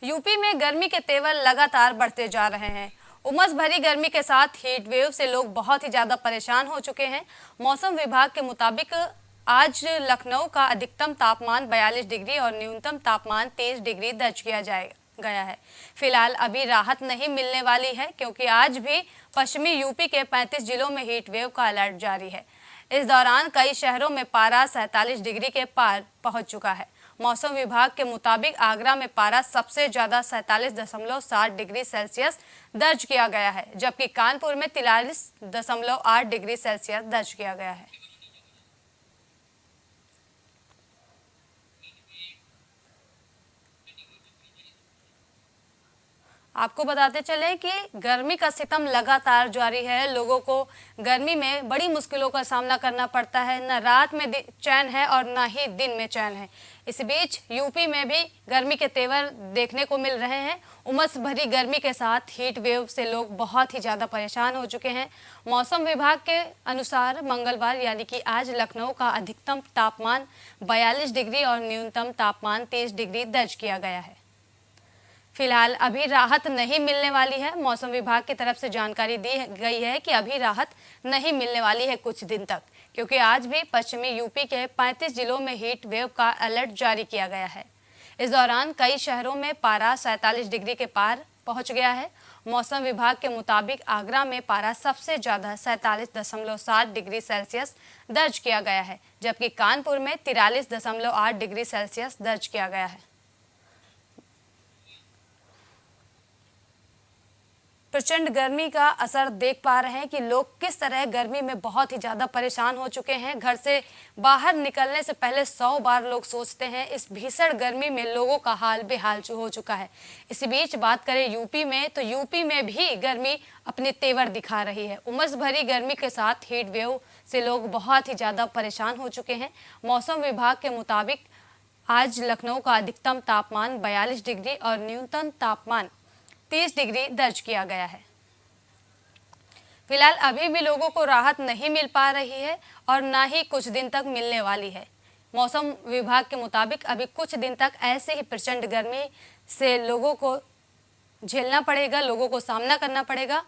UP में गर्मी के तेवर लगातार बढ़ते जा रहे हैं। उमस भरी गर्मी के साथ हीट वेव से लोग बहुत ही ज्यादा परेशान हो चुके हैं। मौसम विभाग के मुताबिक आज लखनऊ का अधिकतम तापमान 42 डिग्री और न्यूनतम तापमान 23 डिग्री दर्ज किया गया है। फिलहाल अभी राहत नहीं मिलने वाली है, क्योंकि आज भी पश्चिमी यूपी के 35 जिलों में हीट वेव का अलर्ट जारी है। इस दौरान कई शहरों में पारा 47 डिग्री के पार पहुंच चुका है। मौसम विभाग के मुताबिक आगरा में पारा सबसे ज्यादा 47.7 डिग्री सेल्सियस दर्ज किया गया है, जबकि कानपुर में 43.8 डिग्री सेल्सियस दर्ज किया गया है। आपको बताते चले कि गर्मी का सितम लगातार जारी है। लोगों को गर्मी में बड़ी मुश्किलों का सामना करना पड़ता है। न रात में चैन है और न ही दिन में चैन है। इस बीच यूपी में भी गर्मी के तेवर देखने को मिल रहे हैं। उमस भरी गर्मी के साथ हीट वेव से लोग बहुत ही ज़्यादा परेशान हो चुके हैं। मौसम विभाग के अनुसार मंगलवार यानी कि आज लखनऊ का अधिकतम तापमान 42 डिग्री और न्यूनतम तापमान 23 डिग्री दर्ज किया गया है। फिलहाल अभी राहत नहीं मिलने वाली है। मौसम विभाग की तरफ से जानकारी दी गई है कि अभी राहत नहीं मिलने वाली है कुछ दिन तक, क्योंकि आज भी पश्चिमी यूपी के 35 जिलों में हीट वेव का अलर्ट जारी किया गया है। इस दौरान कई शहरों में पारा 47 डिग्री के पार पहुंच गया है। मौसम विभाग के मुताबिक आगरा में पारा सबसे ज़्यादा 47.7 डिग्री सेल्सियस दर्ज किया गया है, जबकि कानपुर में 43.8 डिग्री सेल्सियस दर्ज किया गया है। प्रचंड गर्मी का असर देख पा रहे हैं कि लोग किस तरह गर्मी में बहुत ही ज़्यादा परेशान हो चुके हैं। घर से बाहर निकलने से पहले 100 बार लोग सोचते हैं। इस भीषण गर्मी में लोगों का हाल बेहाल हो चुका है। इसी बीच बात करें यूपी में, तो यूपी में भी गर्मी अपने तेवर दिखा रही है। उमस भरी गर्मी के साथ हीट वेव से लोग बहुत ही ज़्यादा परेशान हो चुके हैं। मौसम विभाग के मुताबिक आज लखनऊ का अधिकतम तापमान 42 डिग्री और न्यूनतम तापमान 30 डिग्री दर्ज किया गया है। फिलहाल अभी भी लोगों को राहत नहीं मिल पा रही है और ना ही कुछ दिन तक मिलने वाली है। मौसम विभाग के मुताबिक अभी कुछ दिन तक ऐसे ही प्रचंड गर्मी से लोगों को झेलना पड़ेगा, लोगों को सामना करना पड़ेगा,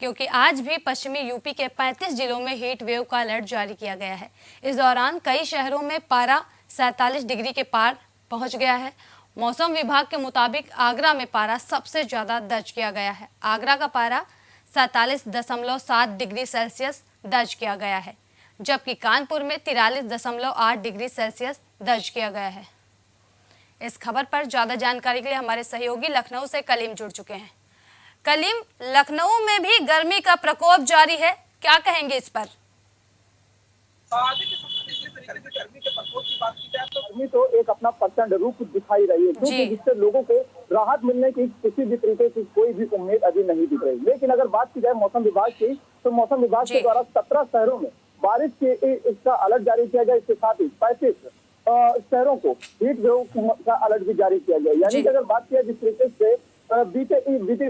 क्योंकि आज भी पश्चिमी यूपी के 35 जिलों में हीट वेव का अलर्ट जारी किया गया है। इस दौरान कई शहरों में पारा 47 डिग्री के पार पहुंच गया है। मौसम विभाग के मुताबिक आगरा में पारा सबसे ज़्यादा दर्ज किया गया है। आगरा का पारा 47.7 डिग्री सेल्सियस दर्ज किया गया है, जबकि कानपुर में 43.8 डिग्री सेल्सियस दर्ज किया गया है। इस खबर पर ज़्यादा जानकारी के लिए हमारे सहयोगी लखनऊ से कलीम जुड़ चुके हैं। कलीम, लखनऊ में भी गर्मी का प्रकोप जारी है, क्या कहेंगे इस पर? गर्मी के प्रकोप की बात की जाए तो गर्मी तो एक अपना प्रचंड रूप दिखाई रही है, क्योंकि जिससे लोगों को राहत मिलने की किसी भी तरीके की कोई भी उम्मीद अभी नहीं दिख रही। लेकिन अगर बात की जाए मौसम विभाग की, तो मौसम विभाग के द्वारा 17 शहरों में बारिश के इसका अलर्ट जारी किया गया। इसके साथ ही 35 शहरों को हीट वेव का अलर्ट भी जारी किया गया। यानी कि अगर बात किया जिस तरीके से बीती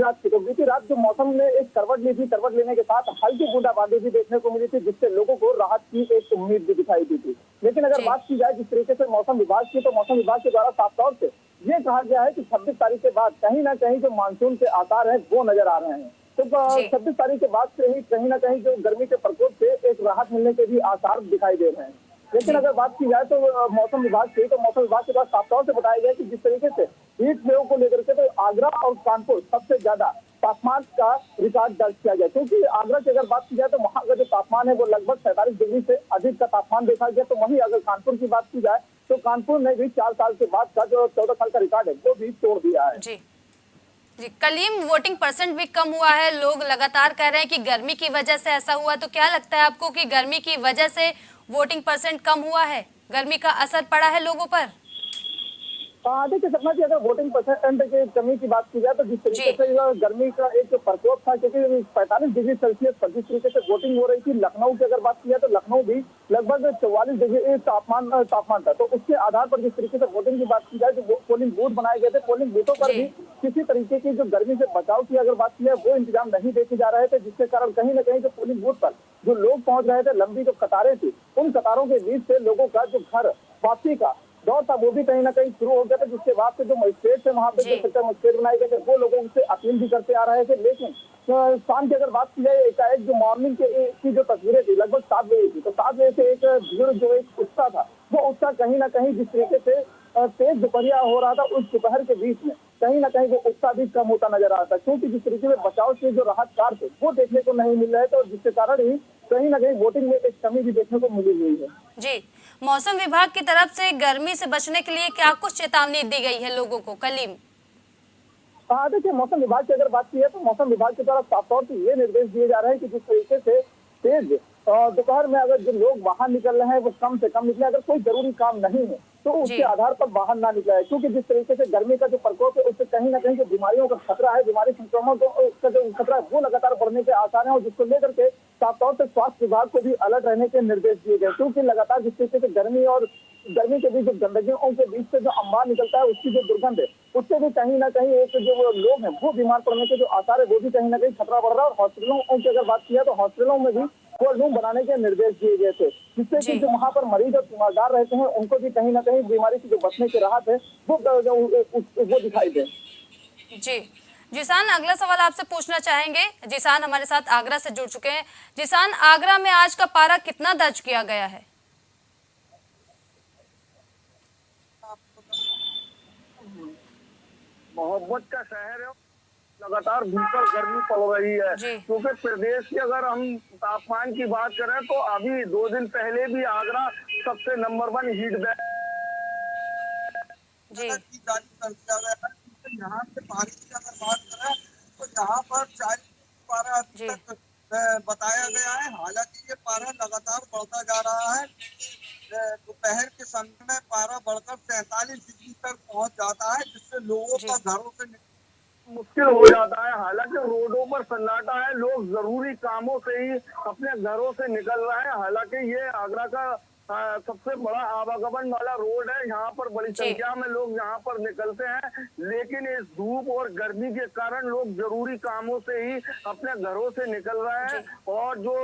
रात जो मौसम ने एक करवट ली थी, करवट लेने के साथ हल्की बूंदाबांदी भी देखने को मिली थी, जिससे लोगों को राहत की एक उम्मीद भी दिखाई दी थी। लेकिन अगर बात की जाए जिस तरीके से मौसम विभाग की, तो मौसम विभाग के द्वारा साफ तौर से ये कहा गया है कि 26 तारीख के बाद कहीं ना कहीं जो मानसून के आसार है वो नजर आ रहे हैं। तो 26 तारीख के बाद से ही कहीं ना कहीं जो गर्मी के प्रकोप से एक राहत मिलने के भी आसार दिखाई दे रहे हैं। लेकिन अगर बात की जाए तो मौसम विभाग की, तो मौसम विभाग के द्वारा साफ तौर से बताया गया कि जिस तरीके से हीट वेव को लेकर के, तो आगरा और कानपुर सबसे ज्यादा तापमान का रिकॉर्ड दर्ज किया गया। क्योंकि आगरा की अगर बात की जाए तो वहां का जो तापमान है वो लगभग 47 डिग्री से अधिक का तापमान देखा गया। तो वहीं अगर कानपुर की बात की जाए तो कानपुर ने भी 4 साल के बाद का जो 14 साल का रिकॉर्ड है वो भी तोड़ दिया है। जी कलीम, वोटिंग परसेंट भी कम हुआ है। लोग लगातार कह रहे हैं कि गर्मी की वजह से ऐसा हुआ, तो क्या लगता है आपको कि गर्मी की वजह से वोटिंग परसेंट कम हुआ है? गर्मी का असर पड़ा है लोगों पर? देखिए सपना जी, अगर वोटिंग परसेंट की कमी की बात की जाए तो जिस तरीके से गर्मी का एक प्रकोप था, क्योंकि 45 डिग्री सेल्सियस पर जिस तरीके से वोटिंग हो रही थी, लखनऊ की अगर बात की जाए तो लखनऊ भी लगभग 44 डिग्री तापमान था। तो उसके आधार पर जिस तरीके से वोटिंग की बात की जाए तो पोलिंग बूथ बनाए गए थे, पोलिंग बूथों पर भी किसी तरीके की जो गर्मी से बचाव की अगर बात की जाए वो इंतजाम नहीं देखे जा रहे थे, जिसके कारण कहीं ना कहीं जो पोलिंग बूथ पर जो लोग पहुंच रहे थे, लंबी जो कतारें थी, उन कतारों के बीच से लोगों का जो घर वापसी का दौर था वो भी कहीं ना कहीं शुरू हो गया था, जिसके बाद से जो मजिस्ट्रेट थे वहाँ पे जो सेक्टर मजिस्ट्रेट बनाए गए थे वो लोगों से अपील भी करते आ रहे थे। लेकिन शाम की अगर बात की जाए, एकाएक जो मॉर्निंग की जो तस्वीरें थी लगभग 7 बजे थी, तो 7 बजे से एक भीड़ जो एक उत्साह था वो उत्साह कहीं ना कहीं जिस तरीके से तेज दोपहरिया हो रहा था, उस दोपहर के बीच में कहीं ना कहीं वो उत्साह भी कम होता नजर आ रहा था, क्योंकि जिस तरीके से बचाव के जो राहत कार्य थे वो देखने को नहीं मिल रहे थे, और जिसके कारण ही कहीं ना कहीं वोटिंग में एक कमी भी देखने को मिली हुई है। जी, मौसम विभाग की तरफ से गर्मी से बचने के लिए क्या कुछ चेतावनी दी गई है लोगों को कलीम? हाँ, देखिए, मौसम विभाग की अगर बात की है तो मौसम विभाग की तरफ साफ तौर से ये निर्देश दिए जा रहे हैं कि जिस तरीके से तेज दोपहर में अगर जो लोग बाहर निकल रहे हैं वो कम से कम निकले, अगर कोई जरूरी काम नहीं है तो उसके आधार पर बाहर ना निकला है, क्योंकि जिस तरीके से गर्मी का जो प्रकोप है उससे कहीं ना कहीं जो बीमारियों का खतरा है, बीमारी संक्रमण का जो खतरा है वो लगातार बढ़ने के आसार है, और जिसको लेकर के साफ तौर से स्वास्थ्य विभाग को भी अलर्ट रहने के निर्देश दिए गए, क्योंकि लगातार जिस तरीके से गर्मी के बीच जो गंदगियों के बीच से जो अंबार निकलता है उसकी जो दुर्गंध है उससे भी कहीं ना कहीं एक जो लोग हैं वो बीमार पड़ने के जो आसार है वो भी कहीं ना कहीं खतरा बढ़ रहा है। और हॉस्पिटलों की अगर बात की है तो हॉस्पिटलों में भी कोल्ड रूम बनाने के निर्देश दिए गए थे, जिससे कि जो वहाँ पर मरीज और तीमारदार रहते हैं उनको भी कहीं ना कहीं बीमारी से जो बचने की राहत है वो दिखाई दे। जी जिसान, अगला सवाल आपसे पूछना चाहेंगे। जिसान हमारे साथ आगरा से जुड़ चुके हैं। जिसान, आगरा में आज का पारा कितना दर्ज किया गया है? मोहब्बत का शहर है, लगातार भीषण गर्मी पड़ रही है, क्योंकि प्रदेश की अगर हम तापमान की बात करें तो अभी 2 दिन पहले भी आगरा सबसे नंबर 1 हीट वेव यहाँ से पानी की अगर बात करें तो यहाँ पर 40 पारा तक बताया गया है। हालांकि ये पारा लगातार बढ़ता जा रहा है। दोपहर के समय में पारा बढ़कर 43 डिग्री तक पहुंच जाता है, जिससे लोगों का घरों से मुश्किल हो जाता है। हालांकि रोडों पर सन्नाटा है, लोग जरूरी कामों से ही अपने घरों से निकल रहे हैं। हालांकि ये आगरा का सबसे बड़ा आवागमन वाला रोड है, यहाँ पर बड़ी संख्या में लोग यहाँ पर निकलते हैं, लेकिन इस धूप और गर्मी के कारण लोग जरूरी कामों से ही अपने घरों से निकल रहे हैं, और जो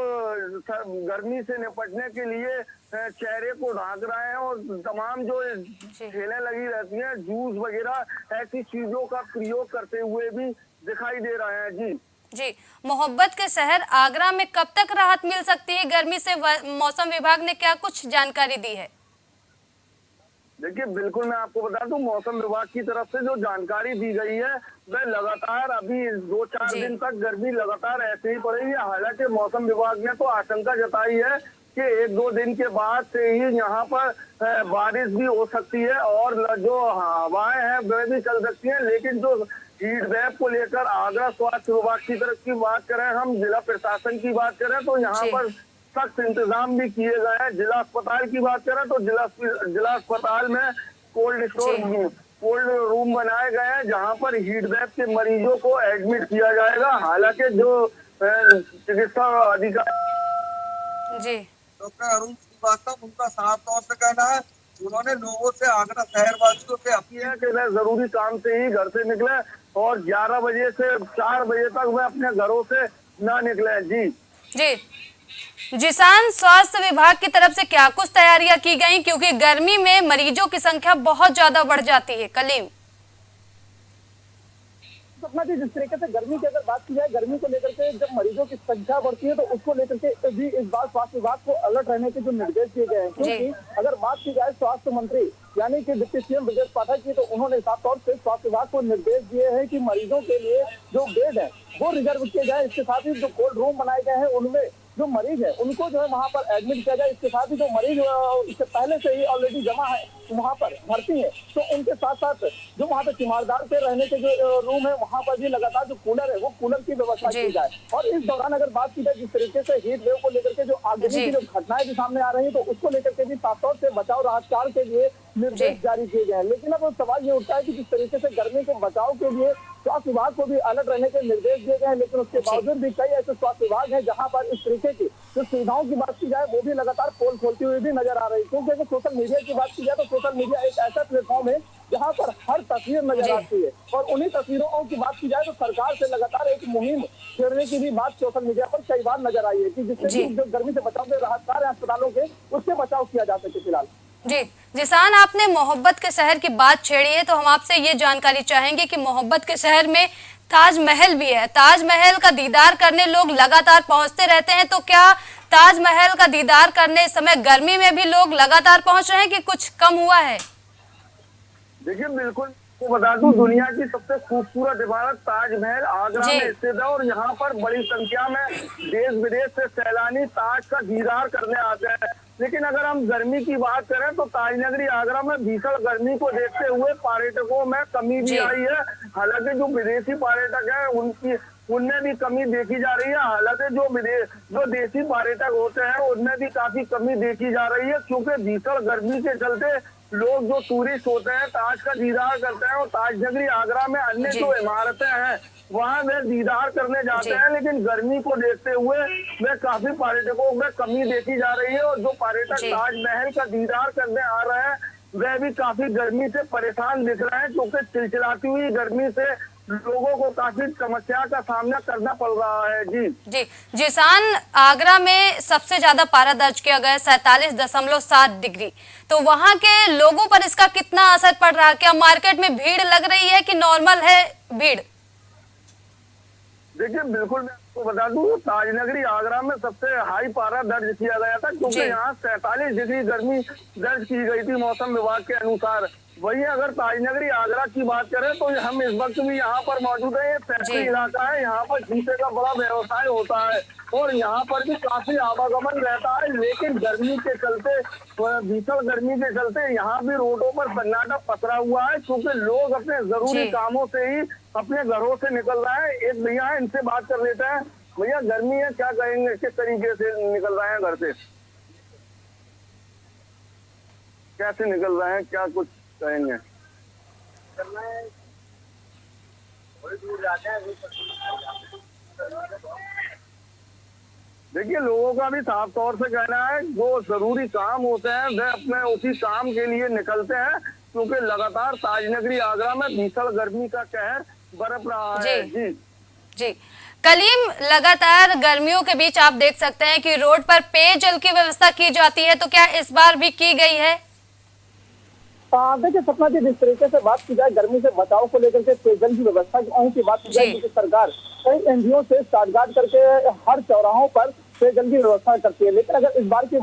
गर्मी से निपटने के लिए चेहरे को ढांक रहे हैं, और तमाम जो ठेलें लगी रहती हैं जूस वगैरह ऐसी चीजों का प्रयोग करते हुए भी दिखाई दे रहे हैं। जी, मोहब्बत के शहर आगरा में कब तक राहत मिल सकती है गर्मी से? मौसम विभाग ने क्या कुछ जानकारी दी है? देखिए, बिल्कुल मैं आपको बता दूं, मौसम विभाग की तरफ से जो जानकारी दी गई है वह लगातार अभी 2-4 दिन तक गर्मी लगातार ऐसे ही पड़ेगी। हालांकि मौसम विभाग ने तो आशंका जताई है कि 1-2 दिन के बाद से ही यहाँ पर बारिश भी हो सकती है और जो हवाएं हैं वह भी चल सकती हैं। लेकिन जो हीट वेव को लेकर आगरा स्वास्थ्य विभाग की तरफ की बात करें, हम जिला प्रशासन की बात करें तो यहाँ पर सख्त इंतजाम भी किए गए हैं। जिला अस्पताल की बात करें तो जिला अस्पताल में कोल्ड रूम बनाए गए हैं, जहाँ पर हीट वेव के मरीजों को एडमिट किया जाएगा। हालांकि जो चिकित्सा अधिकारी डॉक्टर अरुण श्रीवास्तव, उनका साफ तौर से कहना है, उन्होंने लोगों से आगरा शहरवासियों से अपील है कि वह जरूरी काम से ही घर से निकले और 11 बजे से 4 बजे तक वह अपने घरों से ना निकले। जी जिसान, स्वास्थ्य विभाग की तरफ से क्या कुछ तैयारियां की गई, क्योंकि गर्मी में मरीजों की संख्या बहुत ज्यादा बढ़ जाती है? कलीम सपना जी, जिस तरीके से गर्मी की अगर बात की जाए, गर्मी को लेकर के जब मरीजों की संख्या बढ़ती है तो उसको लेकर के भी इस बार स्वास्थ्य विभाग को अलर्ट रहने के जो निर्देश दिए गए हैं, क्योंकि अगर बात की जाए स्वास्थ्य मंत्री यानी कि डिप्टी सीएम ब्रजेश पाठक की, तो उन्होंने साफ तौर से स्वास्थ्य विभाग को निर्देश दिए हैं कि मरीजों के लिए जो बेड है वो रिजर्व किए जाए। इसके साथ ही जो कोल्ड रूम बनाए गए हैं उनमें जो मरीज है उनको जो है वहाँ पर एडमिट किया जाए। इसके साथ ही जो मरीज इससे पहले से ही ऑलरेडी जमा है वहाँ पर भर्ती है, तो उनके साथ साथ जो वहाँ पे तीमारदार के रहने के जो रूम है वहाँ पर भी लगातार जो कूलर है वो कूलर की व्यवस्था की जाए। और इस दौरान अगर बात की जाए जिस तरीके से हीट वेव को लेकर के जो आगे की जो घटनाएं भी सामने आ रही है, तो उसको लेकर के भी साफ तौर से बचाव राहत कार्य के लिए निर्देश जारी किए गए हैं। लेकिन अब सवाल ये उठता है कि जिस तरीके से गर्मी के बचाव के लिए स्वास्थ्य विभाग को भी अलर्ट रहने के निर्देश दिए गए हैं, लेकिन उसके बावजूद भी कई ऐसे स्वास्थ्य विभाग हैं जहां पर इस तरीके की जो सुविधाओं की बात की जाए वो भी लगातार पोल खोलती हुई भी नजर आ रही है। क्योंकि अगर सोशल मीडिया की बात की जाए तो सोशल मीडिया एक ऐसा प्लेटफॉर्म है जहां पर हर तस्वीर नजर आती है, और उन्हीं तस्वीरों की बात की जाए तो सरकार से लगातार एक मुहिम छेड़ने की भी बात सोशल मीडिया पर कई बार नजर आई है कि जिससे जो गर्मी से बचाव के राहत कार्य अस्पतालों के उससे बचाव किया जा सके। फिलहाल जी जिसान, आपने मोहब्बत के शहर की बात छेड़ी है, तो हम आपसे ये जानकारी चाहेंगे कि मोहब्बत के शहर में ताजमहल भी है। ताजमहल का दीदार करने लोग लगातार पहुंचते रहते हैं, तो क्या ताजमहल का दीदार करने इस समय गर्मी में भी लोग लगातार पहुंच रहे हैं कि कुछ कम हुआ है? देखिए, बिल्कुल तो बता दूं, दुनिया की सबसे खूबसूरत इमारत ताजमहल आगरा में स्थित है और यहाँ पर बड़ी संख्या में देश विदेश से सैलानी ताज का दीदार करने आते हैं। लेकिन अगर हम गर्मी की बात करें तो ताजनगरी आगरा में भीषण गर्मी को देखते हुए पर्यटकों में कमी भी आई है। हालांकि जो विदेशी पर्यटक हैं उनमें भी कमी देखी जा रही है। हालांकि जो देशी पर्यटक होते हैं उनमें भी काफी कमी देखी जा रही है, क्योंकि भीषण गर्मी के चलते लोग जो टूरिस्ट होते हैं ताज का दीदार करते हैं और ताजनगरी आगरा में अन्य जो इमारतें हैं वहां वे दीदार करने जाते हैं। लेकिन गर्मी को देखते हुए वे काफी पर्यटकों में कमी देखी जा रही है और जो पर्यटक ताजमहल का दीदार करने आ रहे हैं वह भी काफी गर्मी से परेशान दिख रहे हैं, क्योंकि चिलचिलाती हुई गर्मी से लोगों को काफी समस्या का सामना करना पड़ रहा है। जी जिसान, आगरा में सबसे ज्यादा पारा दर्ज किया गया 47.7 डिग्री, तो वहां के लोगों पर इसका कितना असर पड़ रहा है? क्या मार्केट में भीड़ लग रही है कि नॉर्मल है भीड़? देखिए, बिल्कुल मैं आपको बता दूं, ताजनगरी आगरा में सबसे हाई पारा दर्ज किया गया था, क्योंकि यहाँ 47 डिग्री गर्मी दर्ज की गई थी मौसम विभाग के अनुसार। वही अगर ताजनगरी आगरा की बात करें तो हम इस वक्त भी यहाँ पर मौजूद है। ये फैक्ट्री इलाका है, यहाँ पर जूते का बड़ा व्यवसाय होता है और यहाँ पर भी काफी आवागमन रहता है। लेकिन गर्मी के चलते, भीषण गर्मी के चलते यहाँ भी रोडों पर सन्नाटा पसरा हुआ है, क्योंकि लोग अपने जरूरी कामों से ही अपने घरों से निकल रहे हैं। एक भैया है, इनसे बात कर लेते हैं। भैया, गर्मी है, क्या कहेंगे, किस तरीके से निकल रहे हैं घर से, कैसे निकल रहे हैं, क्या कुछ कहेंगे? देखिए, लोगों का भी साफ तौर से कहना है जो जरूरी काम होते हैं वे अपने उसी काम के लिए निकलते हैं, क्योंकि लगातार ताजनगरी आगरा में भीषण गर्मी का कहर बरप रहा है। जी कलीम, लगातार गर्मियों के बीच आप देख सकते हैं कि रोड पर पेयजल की व्यवस्था की जाती है, तो क्या इस बार भी की गई है? देखिए सपना जी, जिस तरीके से बात की जाए गर्मी से बचाव को लेकर के पेयजल की व्यवस्था की बात की जाए, सरकार कई एनजीओ से साठगांठ करके हर चौराहों पर पेयजल की व्यवस्था करती है। लेकिन अगर इस बार की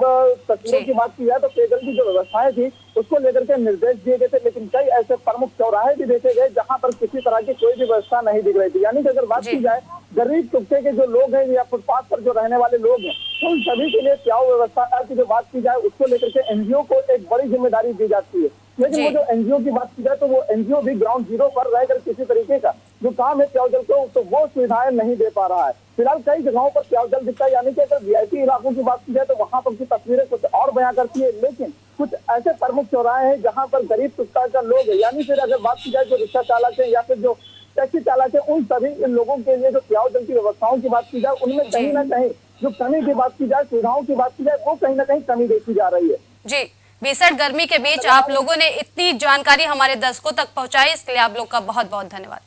तस्वीरों की बात की जाए तो पेयजल की जो व्यवस्थाएं थी उसको लेकर के निर्देश दिए गए थे, लेकिन कई ऐसे प्रमुख चौराहे भी देखे गए जहां पर किसी तरह की कोई भी व्यवस्था नहीं दिख रही थी। यानी कि अगर बात की जाए गरीब तबके के जो लोग हैं या फुटपाथ पर जो रहने वाले लोग हैं, तो उन सभी के लिए क्या व्यवस्था की जो बात की जाए उसको लेकर के एनजीओ को एक बड़ी जिम्मेदारी दी जाती है। लेकिन वो जो एनजीओ की बात की जाए तो वो एनजीओ भी ग्राउंड जीरो पर रहकर किसी तरीके का जो काम है पेयजल को, तो वो सुविधाएं नहीं दे पा रहा है। फिलहाल कई जगहों पर पेयजल दिखता है, यानी कि अगर वीआईपी इलाकों की बात की जाए तो वहां पर की तस्वीरें कुछ और बयां करती है। लेकिन कुछ ऐसे प्रमुख चौराहे हैं जहां पर गरीब तबका का लोग है, यानी फिर अगर बात की जाए जो रिक्शा चालक है या फिर जो टैक्सी चालक है, उन सभी लोगों के लिए जो पेयजल की व्यवस्थाओं की बात की जाए उनमें कहीं ना कहीं जो कमी की बात की जाए, सुविधाओं की बात की जाए, वो कहीं ना कहीं कमी देखी जा रही है। जी, भीषण गर्मी के बीच आप लोगों ने इतनी जानकारी हमारे दर्शकों तक पहुंचाई, इसके लिए आप लोग का बहुत बहुत धन्यवाद।